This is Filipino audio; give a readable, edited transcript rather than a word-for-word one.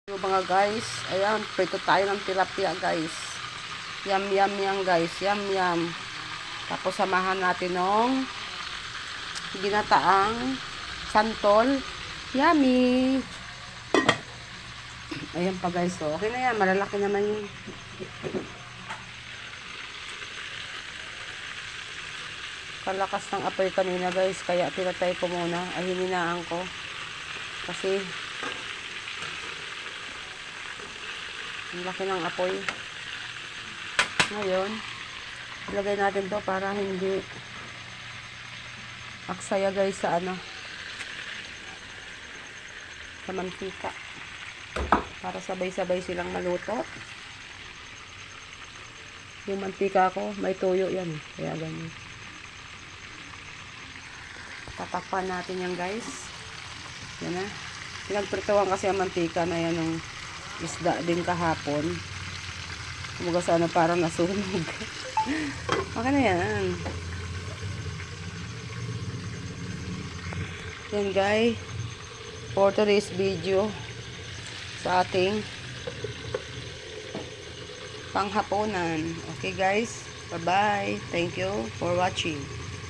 Mga guys, ayan, prito tayo ng tilapia guys. Yum yum yan guys, yum yum. Tapos samahan natin ng ginataang santol. Yummy! Ayan pa guys, so okay na yan, malalaki naman yun. Kalakas ng apoy kanina guys, kaya pinatay ko muna, ay hininaan ko. Kasi ang laki ng apoy. Ngayon, ilagay natin to para hindi aksaya guys sa sa mantika. Para sabay-sabay silang maluto. Yung mantika ko, may tuyo yan. Kaya ganyan. Tatakpan natin yan guys. Yan na. Pinagprituhan kasi ang mantika na yan ng isda din kahapon. Kumbaga sana parang nasunog. Okay na yan. Yan guys. For today's video sa ating panghapunan. Okay guys. Bye bye. Thank you for watching.